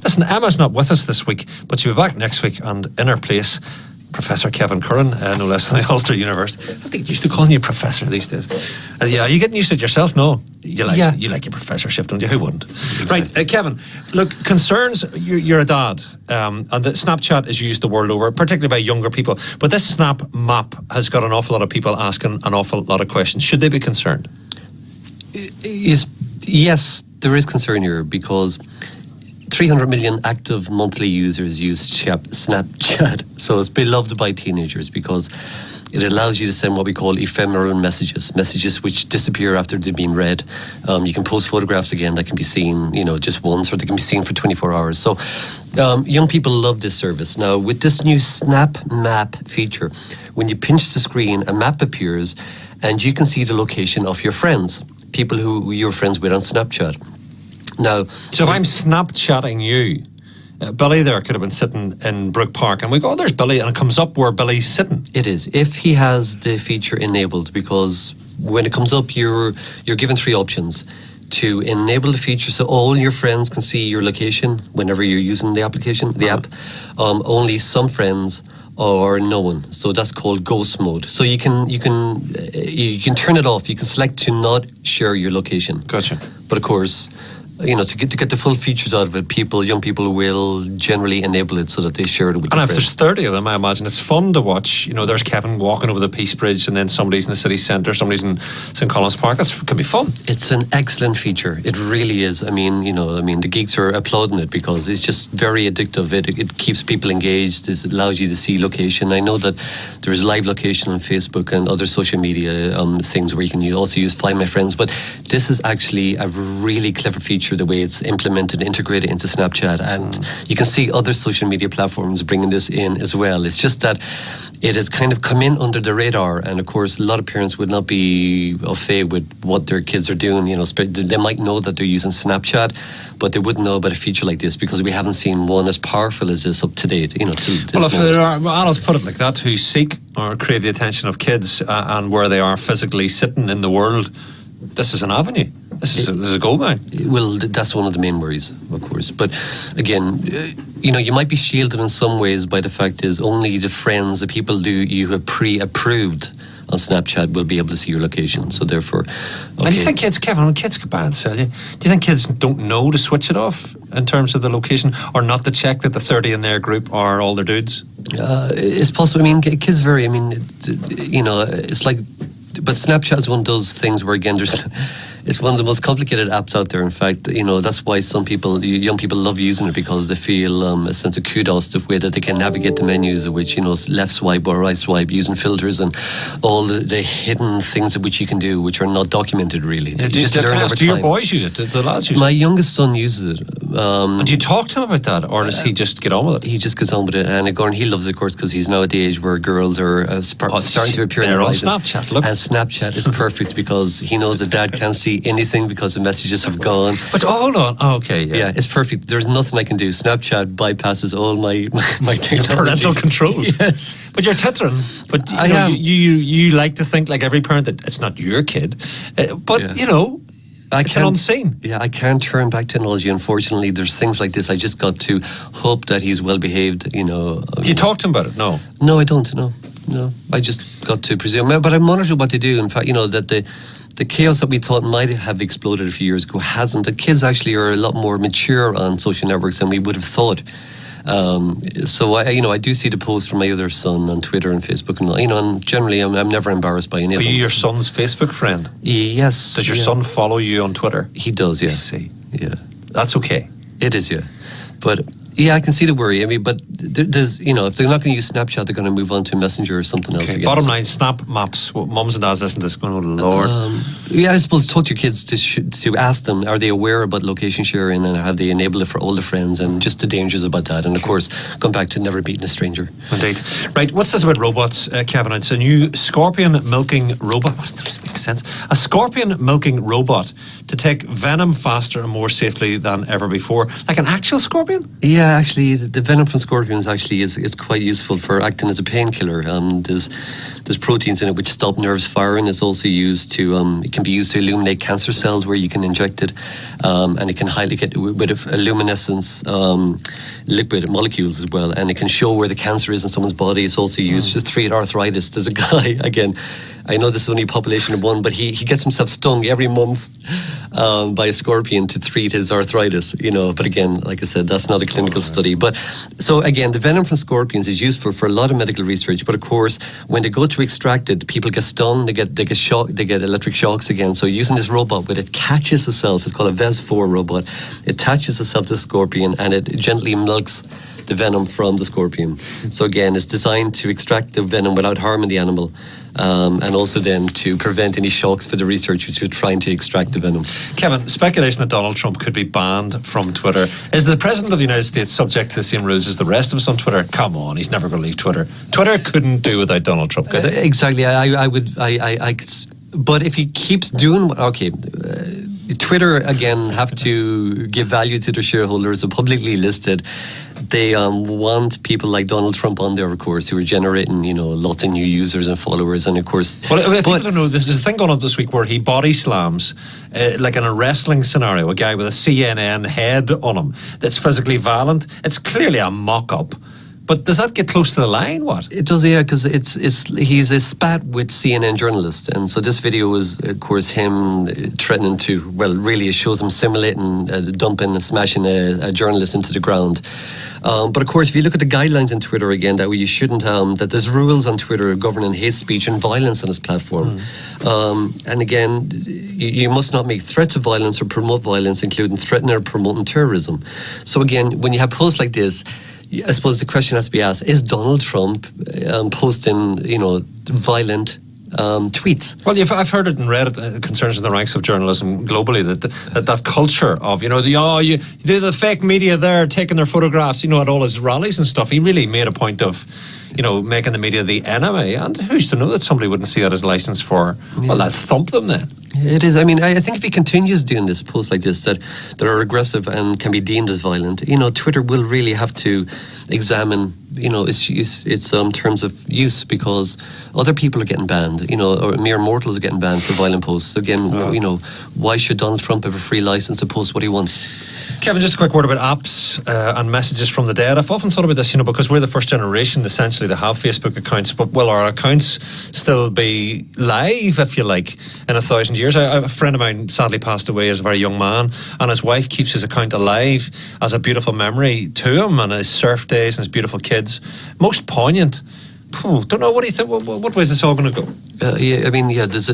Listen, Emma's not with us this week, but she'll be back next week, and in her place, Professor Kevin Curran, no less than the Ulster University. I think used to calling you Professor these days. Yeah, are you getting used to it yourself? No? You like your professorship, don't you? Who wouldn't? Exactly. Right, Kevin, look, concerns, you're a dad, and the Snapchat is used the world over, particularly by younger people, but this Snap map has got an awful lot of people asking an awful lot of questions. Should they be concerned? Yes, there is concern here, because 300 million active monthly users use Snapchat, so it's beloved by teenagers because it allows you to send what we call ephemeral messages which disappear after they've been read. You can post photographs again that can be seen, just once, or they can be seen for 24 hours. So young people love this service. Now, with this new Snap Map feature, when you pinch the screen, a map appears and you can see the location of your friends, people who you're friends with on Snapchat. Now, so if I'm Snapchatting you, Billy there could have been sitting in Brook Park, and we go, oh, there's Billy, and it comes up where Billy's sitting. It is, if he has the feature enabled, because when it comes up, you're given 3 options. To enable the feature so all your friends can see your location whenever you're using the application, the app. Only some friends or no one. So that's called ghost mode. So you can turn it off. You can select to not share your location. Gotcha. But of course, to get the full features out of it, young people will generally enable it so that they share it with their friends. And if there's 30 of them, I imagine it's fun to watch. There's Kevin walking over the Peace Bridge, and then somebody's in the city centre, somebody's in St. Collins Park. That can be fun. It's an excellent feature. It really is. The geeks are applauding it because it's just very addictive. It keeps people engaged. It allows you to see location. I know that there's live location on Facebook and other social media things where you can also use Find My Friends. But this is actually a really clever feature, the way it's implemented, integrated into Snapchat, and you can see other social media platforms bringing this in as well. It's just that it has kind of come in under the radar, and of course a lot of parents would not be au fait with what their kids are doing. They might know that they're using Snapchat, but they wouldn't know about a feature like this because we haven't seen one as powerful as this up to date. Well, if there are adults, put it like that, who seek or crave the attention of kids and where they are physically sitting in the world, this is an avenue. This is a go-by. Well, that's one of the main worries, of course. But again, you might be shielded in some ways by the fact is only the friends, the people you have pre-approved on Snapchat will be able to see your location. So therefore, And do you think kids, Kevin, when kids go buy and sell you, do you think kids don't know to switch it off in terms of the location, or not to check that the 30 in their group are all their dudes? It's possible. Kids vary. It's like, but Snapchat is one of those things where, again, it's one of the most complicated apps out there. In fact, that's why young people love using it, because they feel a sense of kudos the way that they can navigate the menus, of which, left swipe or right swipe, using filters and all the hidden things of which you can do, which are not documented really. Yeah, do your boys use it? Do the lads use My it? youngest son uses it. And do you talk to him about that, or does he just get on with it? He just gets on with it, and again, he loves it, of course, because he's now at the age where girls are starting to appear in the on Snapchat. Look. And Snapchat is perfect because he knows that dad can't see anything because the messages have gone. But hold on. Oh, okay, yeah, it's perfect. There's nothing I can do. Snapchat bypasses all my technology. Parental controls. Yes. But you're tethering. But I am. You like to think, like every parent, that it's not your kid. But it's an unseen. Yeah, I can't turn back technology. Unfortunately, there's things like this. I just got to hope that he's well behaved. Do you talk to him about it? No. No, I don't. No. I just got to presume. But I monitor what they do. In fact, that the chaos that we thought might have exploded a few years ago hasn't. The kids actually are a lot more mature on social networks than we would have thought. So I do see the posts from my other son on Twitter and Facebook, and generally I'm never embarrassed by any of them. Are you your son's Facebook friend? Yes. Does your son follow you on Twitter? He does, yeah. I see. Yeah. That's okay. It is, yeah. But yeah, I can see the worry. But there's, if they're not going to use Snapchat, they're going to move on to Messenger or something else again. Bottom line, Snap Maps. Mums and dads listen to this going, oh Lord. I suppose talk to your kids to ask them, are they aware about location sharing, and have they enabled it for older friends, and just the dangers about that. And of course, come back to never beating a stranger. Indeed. Right, what's this about robots, Kevin? It's a new scorpion milking robot. What does that make sense? A scorpion milking robot to take venom faster and more safely than ever before. Like an actual scorpion? Yeah, actually, the venom from scorpions actually is quite useful for acting as a painkiller. There's proteins in it which stop nerves firing. It's also used to, it can be used to illuminate cancer cells where you can inject it, and it can highlight it with a luminescence liquid molecules as well, and it can show where the cancer is in someone's body. It's also used to treat arthritis. There's a guy, again, I know this is only a population of one, but he gets himself stung every month by a scorpion to treat his arthritis, but again, like I said, that's not a clinical study. But so again, the venom from scorpions is useful for a lot of medical research, but of course, when they go to extract it, people get stung, they get shocked, they get electric shocks again. So using this robot, where it catches itself, it's called a VES4 robot, it attaches itself to the scorpion and it gently milks the venom from the scorpion. So again, it's designed to extract the venom without harming the animal, and also then to prevent any shocks for the researchers who are trying to extract the venom. Kevin, speculation that Donald Trump could be banned from Twitter. Is the President of the United States subject to the same rules as the rest of us on Twitter? Come on, he's never going to leave Twitter. Twitter couldn't do without Donald Trump, could it? Exactly. But if he keeps doing, Twitter, again, have to give value to their shareholders, are publicly listed. They want people like Donald Trump on there, of course, who are generating, lots of new users and followers, and of course. Well, if people don't know, there's a thing going on this week where he body slams, like in a wrestling scenario, a guy with a CNN head on him that's physically violent. It's clearly a mock-up. But does that get close to the line? What? It does, yeah, because he's a spat with CNN journalists, and so this video was, of course, him threatening to, really it shows him simulating dumping and smashing a journalist into the ground. But of course, if you look at the guidelines on Twitter again, that you shouldn't, that there's rules on Twitter governing hate speech and violence on this platform. And again, you must not make threats of violence or promote violence, including threatening or promoting terrorism. So again, when you have posts like this, I suppose the question has to be asked: is Donald Trump posting, violent tweets? Well, I've heard it and read it. Concerns in the ranks of journalism globally that culture of the fake media there taking their photographs, at all his rallies and stuff. He really made a point of, making the media the enemy. And who's to know that somebody wouldn't see that as license for? Well, that thump them then. It is. I mean, I think if he continues doing this, posts like this that are aggressive and can be deemed as violent, Twitter will really have to examine, its terms of use, because other people are getting banned, or mere mortals are getting banned for violent posts. Again, why should Donald Trump have a free license to post what he wants? Kevin, just a quick word about apps and messages from the dead. I've often thought about this, because we're the first generation essentially to have Facebook accounts, but will our accounts still be live, if you like, in 1,000 years? A friend of mine sadly passed away as a very young man, and his wife keeps his account alive as a beautiful memory to him, and his surf days and his beautiful kids. Most poignant. Don't know, what do you think? What way is this all going to go? There's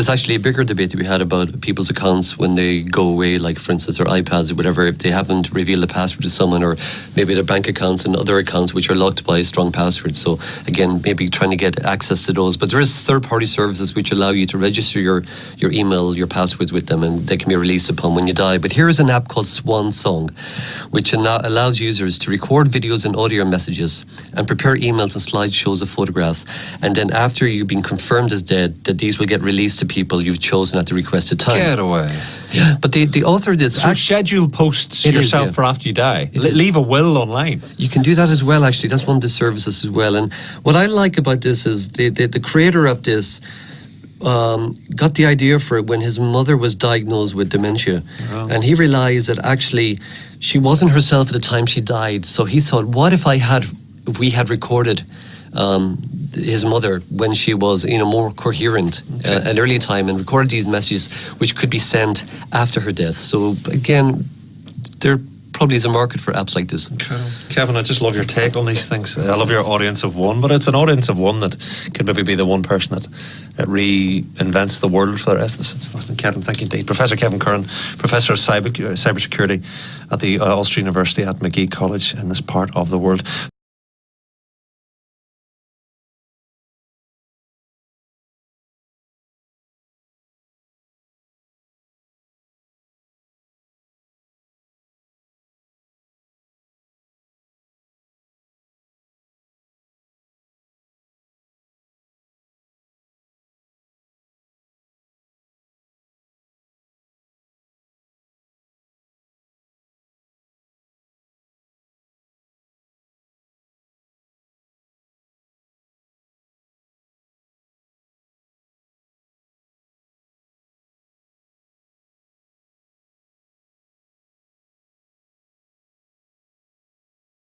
actually a bigger debate to be had about people's accounts when they go away, like for instance their iPads or whatever, if they haven't revealed the password to someone, or maybe their bank accounts and other accounts which are locked by a strong password. So again, maybe trying to get access to those. But there is third-party services which allow you to register your email, your passwords with them, and they can be released upon when you die. But here is an app called Swan Song, which allows users to record videos and audio messages and prepare emails and slideshows of photographs, and then after you've been confirmed as dead, that these will get released to people you've chosen at the requested time. Get away. Yeah. But the author of this... So schedule posts yourself for after you die. Leave a will online. You can do that as well, actually. That's one of the services as well. And what I like about this is the creator of this got the idea for it when his mother was diagnosed with dementia. Oh. And he realized that actually she wasn't herself at the time she died. So he thought, what if we had recorded his mother when she was more coherent at an early time, and recorded these messages which could be sent after her death. So again, there probably is a market for apps like this. Incredible. Kevin, I just love your take on these things. I love your audience of one, but it's an audience of one that could maybe be the one person that reinvents the world for the rest of us. It's fascinating. Kevin, thank you indeed. Professor Kevin Curran, Professor of Cybersecurity at the Ulster University at McGee College in this part of the world.